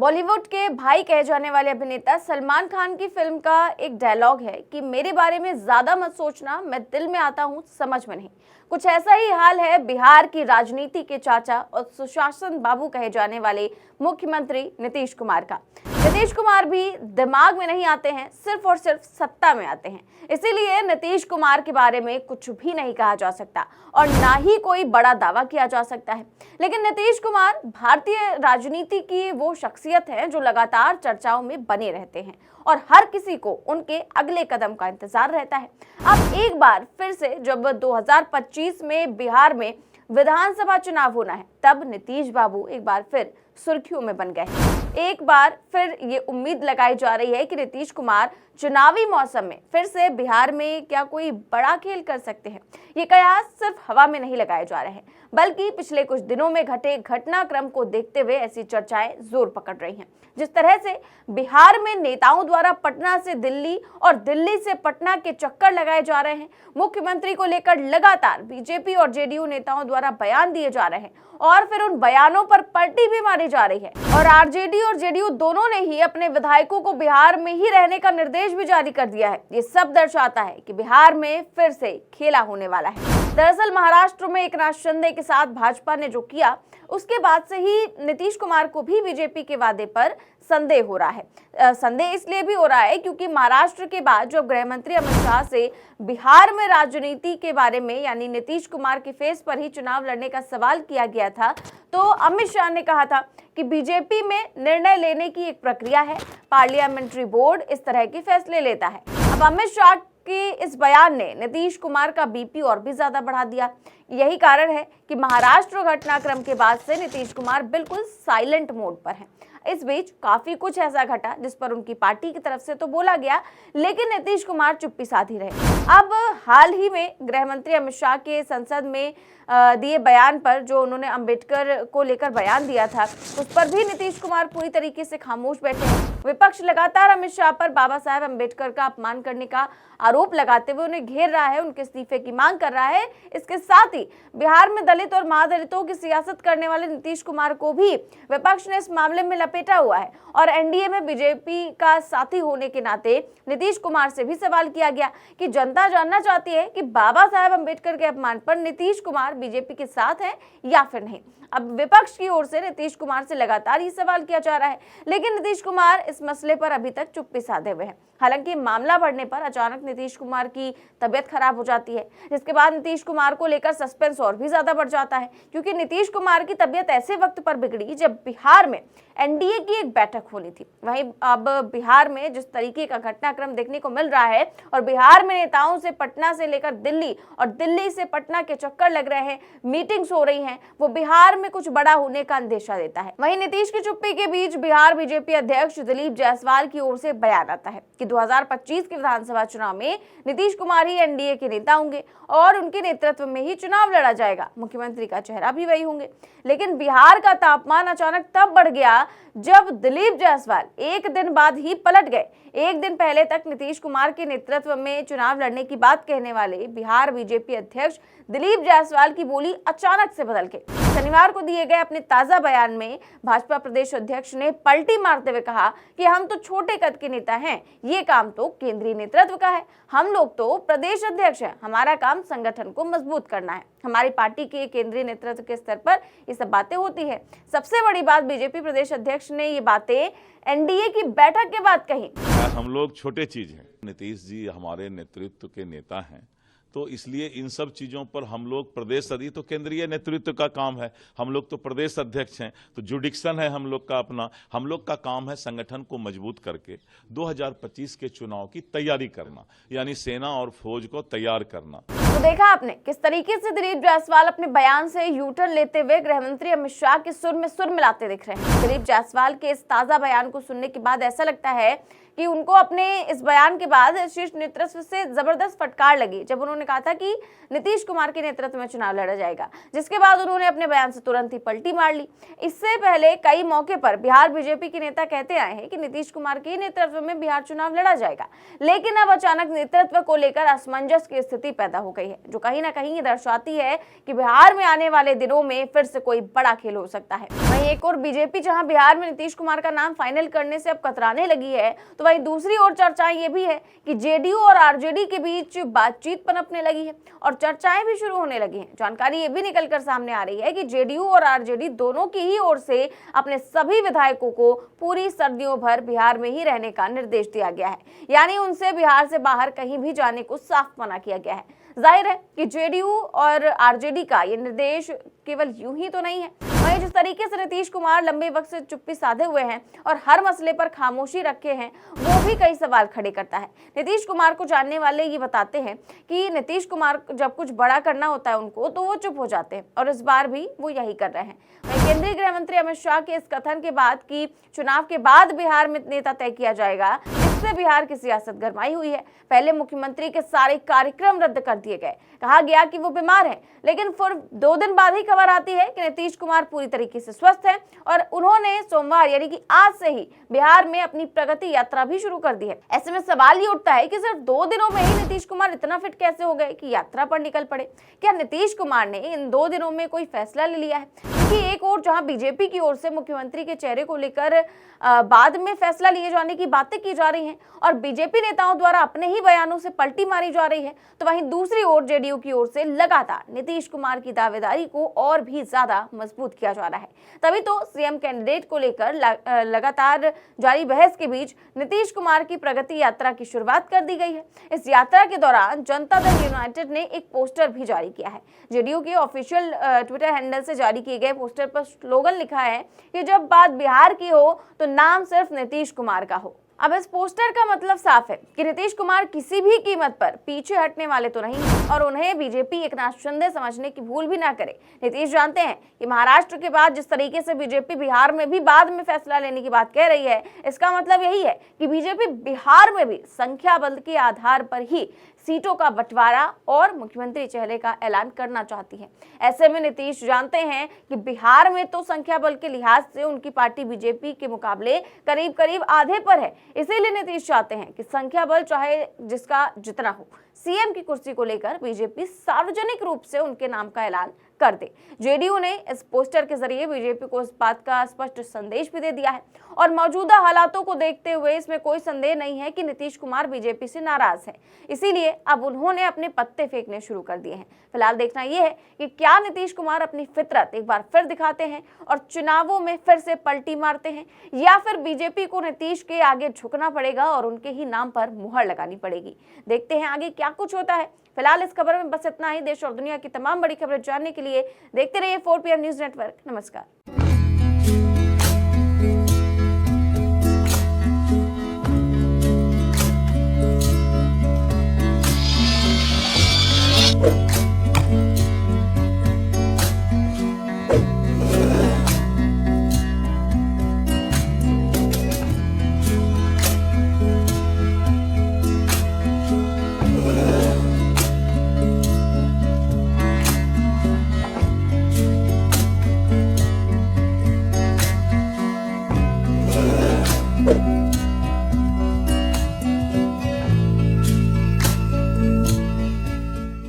बॉलीवुड के भाई कहे जाने वाले अभिनेता सलमान खान की फिल्म का एक डायलॉग है कि मेरे बारे में ज्यादा मत सोचना, मैं दिल में आता हूं समझ में नहीं। कुछ ऐसा ही हाल है बिहार की राजनीति के चाचा और सुशासन बाबू कहे जाने वाले मुख्यमंत्री नीतीश कुमार का। नीतीश कुमार भी दिमाग में नहीं आते हैं, सिर्फ और सिर्फ सत्ता में आते हैं। इसीलिए नीतीश कुमार के बारे में कुछ भी नहीं कहा जा सकता और ना ही कोई बड़ा दावा किया जा सकता है। लेकिन नीतीश कुमार भारतीय राजनीति की वो शख्सियत है जो लगातार चर्चाओं में बने रहते हैं और हर किसी को उनके अगले कदम का इंतजार रहता है। अब एक बार फिर से जब 2025 में बिहार में विधानसभा चुनाव होना है, तब नीतीश बाबू एक बार फिर सुर्खियों में बन गए। एक बार फिर ये उम्मीद लगाई जा रही है कि नीतीश कुमार चुनावी मौसम में फिर से बिहार में क्या कोई बड़ा खेल कर सकते हैं। ये कयास सिर्फ हवा में नहीं लगाए जा रहे हैं, बल्कि पिछले कुछ दिनों में घटे घटनाक्रम को देखते हुए ऐसी चर्चाएं जोर पकड़ रही हैं। जिस तरह से बिहार में नेताओं द्वारा पटना से दिल्ली और दिल्ली से पटना के चक्कर लगाए जा रहे हैं, मुख्यमंत्री को लेकर लगातार बीजेपी और जेडीयू नेताओं द्वारा बयान दिए जा रहे हैं और फिर उन बयानों पर पलटी भी मारी जा रही है और आरजेडी और जेडीयू दोनों ने ही अपने विधायकों को बिहार में ही रहने का निर्देश भी जारी कर दिया है। ये सब दर्शाता है कि बिहार में फिर से खेला होने वाला है। दरअसल महाराष्ट्र में एकनाथ शिंदे के साथ भाजपा ने जो किया, उसके बाद से ही नीतीश कुमार को भी बीजेपी के वादे पर संदेह हो रहा है। संदेह इसलिए भी हो रहा है क्योंकि महाराष्ट्र के बाद जब गृह मंत्री अमित शाह से बिहार में राजनीति के बारे में यानी नीतीश कुमार के फेस पर ही चुनाव लड़ने का सवाल किया गया था, तो अमित शाह ने कहा था कि बीजेपी में निर्णय लेने की एक प्रक्रिया है, पार्लियामेंट्री बोर्ड इस तरह के फैसले लेता है। अब अमित शाह के इस बयान ने नीतीश कुमार का बीपी और भी ज्यादा बढ़ा दिया। यही कारण है कि महाराष्ट्र घटनाक्रम के बाद से नीतीश कुमार बिल्कुल साइलेंट मोड पर हैं। इस बीच काफी कुछ ऐसा घटा जिस पर उनकी पार्टी की तरफ से तो बोला गया, लेकिन नीतीश कुमार चुप्पी साधी रहे। अब हाल ही में गृह मंत्री अमित शाह के संसद में दिए बयान पर जो उन्होंने अंबेडकर को लेकर बयान दिया था, उस पर भी नीतीश कुमार पूरी तरीके से खामोश बैठे हैं। विपक्ष लगातार अमित शाह पर बाबा साहेब अंबेडकर का अपमान करने का आरोप लगाते हुए उन्हें घेर रहा है, उनके इस्तीफे की मांग कर रहा है। इसके साथ ही बिहार में दलित और महादलितों की सियासत करने वाले नीतीश कुमार को भी विपक्ष ने इस मामले में लपेटा हुआ है और एनडीए में बीजेपी का साथी होने के नाते नीतीश कुमार से भी सवाल किया गया कि जनता जानना चाहती है कि बाबा साहेब अंबेडकर के अपमान पर नीतीश कुमार बीजेपी के साथ हैं या फिर नहीं। अब विपक्ष की ओर से नीतीश कुमार से लगातार ये सवाल किया जा रहा है, लेकिन नीतीश कुमार इस मसले पर अभी तक चुप्पी साधे हुए हैं। हालांकि मामला बढ़ने पर अचानक नीतीश कुमार की तबीयत खराब हो जाती है, जिसके बाद नीतीश कुमार को लेकर सस्पेंस और भी ज्यादा बढ़ जाता है, क्योंकि नीतीश कुमार की तबीयत ऐसे वक्त पर बिगड़ी जब बिहार में एनडीए की एक बैठक होनी थी। वहीं अब बिहार में जिस तरीके का घटनाक्रम देखने को मिल रहा है और बिहार में नेताओं से पटना से लेकर दिल्ली और दिल्ली से पटना के चक्कर लग रहे हैं, मीटिंग्स हो रही हैं, वो बिहार में कुछ बड़ा होने का अंदेशा देता है। वहीं नीतीश की चुप्पी के बीच बिहार बीजेपी अध्यक्ष दिलीप जायसवाल की ओर से बयान आता है कि 2025 के विधानसभा चुनाव में नीतीश कुमार ही एनडीए के नेता होंगे और उनके नेतृत्व में ही चुनाव लड़ा जाएगा, मुख्यमंत्री का चेहरा भी वही होंगे। लेकिन बिहार का तापमान अचानक तब बढ़ गया जब दिलीप जायसवाल एक दिन बाद ही पलट गए। एक दिन पहले तक नीतीश कुमार के नेतृत्व में चुनाव लड़ने की बात कहने वाले बिहार बीजेपी अध्यक्ष दिलीप जायसवाल की बोली अचानक से बदल गई। शनिवार को दिए गए अपने ताजा बयान में भाजपा प्रदेश अध्यक्ष ने पलटी मारते हुए कहा कि हम तो छोटे कद के नेता हैं, ये काम तो केंद्रीय नेतृत्व का है, हम लोग तो प्रदेश अध्यक्ष हैं, हमारा काम संगठन को मजबूत करना है, हमारी पार्टी के केंद्रीय नेतृत्व के स्तर पर ये सब बातें होती है। सबसे बड़ी बात, बीजेपी प्रदेश अध्यक्ष ने ये बातें एनडीए की बैठक के बाद कही। हम लोग छोटे चीज हैं, नीतीश जी हमारे नेतृत्व के नेता हैं, तो इसलिए इन सब चीजों पर हम लोग प्रदेश अध्यक्ष, तो केंद्रीय नेतृत्व का काम है, हम लोग तो प्रदेश अध्यक्ष हैं, तो जुडिक्शन है हम लोग का अपना, हम लोग का काम है संगठन को मजबूत करके 2025 के चुनाव की तैयारी करना, यानी सेना और फौज को तैयार करना। तो देखा आपने किस तरीके से दिलीप जायसवाल अपने बयान से यूटर्न लेते हुए गृह मंत्री अमित शाह के सुर में सुर मिलाते दिख रहे हैं। दिलीप जायसवाल के इस ताजा बयान को सुनने के बाद ऐसा लगता है कि उनको अपने इस बयान के बाद शीर्ष नेतृत्व से जबरदस्त फटकार लगी जब उन्होंने कहा था कि नीतीश कुमार के नेतृत्व में चुनाव लड़ा जाएगा, जिसके बाद उन्होंने अपने बयान से तुरंत ही पलटी मार ली। इससे पहले कई मौके पर बिहार बीजेपी के नेता कहते आए हैं कि नीतीश कुमार के नेतृत्व में बिहार चुनाव लड़ा जाएगा, लेकिन अब अचानक नेतृत्व को लेकर असमंजस की स्थिति पैदा हो गई है। है, जो कहीं ना कहीं ये दर्शाती है कि बिहार में आने वाले दिनों में फिर से कोई बड़ा खेल हो सकता है। वहीं एक और बीजेपी जहां बिहार में नीतीश कुमार का नाम फाइनल करने से अब कतराने लगी है, तो वहीं दूसरी ओर चर्चाएं ये भी है कि जेडीयू और आरजेडी के बीच बातचीत पनपने लगी है और चर्चाएं भी शुरू होने लगी हैं। जानकारी ये भी निकलकर सामने आ रही है कि जेडीयू और आरजेडी दोनों की ही ओर से अपने सभी विधायकों को पूरी सर्दियों भर बिहार में ही रहने का निर्देश दिया गया है, यानी उनसे बिहार से बाहर कहीं भी जाने को साफ मना किया गया है। जाहिर है कि जेडीयू और आरजेडी का ये निर्देश केवल यूं ही तो नहीं है। वहीं जिस तरीके से नीतीश कुमार लंबे वक्त से चुप्पी साधे हुए हैं और हर मसले पर खामोशी रखे हैं, वो भी कई सवाल खड़े करता है। नीतीश कुमार को जानने वाले ये बताते हैं कि नीतीश कुमार जब कुछ बड़ा करना होता है उनको, तो वो चुप हो जाते हैं और इस बार भी वो यही कर रहे हैं। वहीं केंद्रीय गृह मंत्री अमित शाह के इस कथन के बाद कि चुनाव के बाद बिहार में नेता तय किया जाएगा, इससे बिहार की सियासत गरमाई हुई है। पहले मुख्यमंत्री के सारे कार्यक्रम रद्द कर दिए गए, कहा गया कि वो बीमार हैं, लेकिन फिर 2 दिन बाद ही खबर आती है कि नीतीश कुमार पूरी तरीके से स्वस्थ हैं और उन्होंने सोमवार यानी कि आज से ही बिहार में अपनी प्रगति यात्रा भी शुरू कर दी है। ऐसे में सवाल ये उठता है कि सिर्फ 2 दिनों में ही नीतीश कुमार इतना फिट कैसे हो गए कि यात्रा पर निकल पड़े। क्या नीतीश कुमार ने इन 2 दिनों में कोई फैसला ले लिया है? क्योंकि एक और जहां बीजेपी की ओर से मुख्यमंत्री के चेहरे को लेकर बाद में फैसला लिए जाने की बातें की जा रही हैं और बीजेपी नेताओं द्वारा अपने ही बयानों से पलटी मारी जा रही है, तो वहीं दूसरी ओर जेडीयू की ओर से लगातार नीतीश कुमार की दावेदारी को और भी ज्यादा मजबूत किया जा रहा है। तभी तो सीएम कैंडिडेट को लेकर लगातार जारी बहस के बीच नीतीश कुमार की प्रगति यात्रा की शुरुआत कर दी गई है। इस यात्रा के दौरान जनता दल यूनाइटेड ने एक पोस्टर भी जारी किया है। जेडीयू के ऑफिशियल ट्विटर हैंडल से जारी किए गए पोस्टर पर स्लोगन लिखा है कि जब बात बिहार की हो तो नाम सिर्फ नीतीश कुमार का हो। अब इस पोस्टर का मतलब साफ है कि नीतीश कुमार किसी भी कीमत पर पीछे हटने वाले तो नहीं हैं और उन्हें बीजेपी एक नाथ शिंदे समझने की भूल भी ना करे। नीतीश जानते हैं कि महाराष्ट्र के बाद जिस तरीके से बीजेपी बिहार में भी बाद में फैसला लेने की बात कह रही है, इसका मतलब यही है कि बीजेपी बिहार में भी संख्या बल के आधार पर ही सीटों का बंटवारा और मुख्यमंत्री चेहरे का ऐलान करना चाहती है। ऐसे में नीतीश जानते हैं कि बिहार में तो संख्या बल के लिहाज से उनकी पार्टी बीजेपी के मुकाबले करीब करीब आधे पर है। इसीलिए नीतीश चाहते हैं कि संख्या बल चाहे जिसका जितना हो, सीएम की कुर्सी को लेकर बीजेपी सार्वजनिक रूप से उनके नाम का ऐलान कर दे। जेडीयू ने इस पोस्टर के जरिए बीजेपी को इस बात का स्पष्ट संदेश भी दे दिया है और मौजूदा हालातों को देखते हुए इसमें कोई संदेह नहीं है कि नीतीश कुमार बीजेपी से नाराज हैं। इसीलिए अब उन्होंने अपने पत्ते फेंकने शुरू कर दिए हैं। फिलहाल देखना यह है कि क्या नीतीश कुमार अपनी फितरत एक बार फिर दिखाते हैं और चुनावों में फिर से पलटी मारते हैं, या फिर बीजेपी को नीतीश के आगे झुकना पड़ेगा और उनके ही नाम पर मुहर लगानी पड़ेगी। देखते हैं आगे क्या कुछ होता है। फिलहाल इस खबर में बस इतना ही। देश और दुनिया की तमाम बड़ी खबरें जानने के लिए देखते रहिए 4 PM न्यूज नेटवर्क। नमस्कार।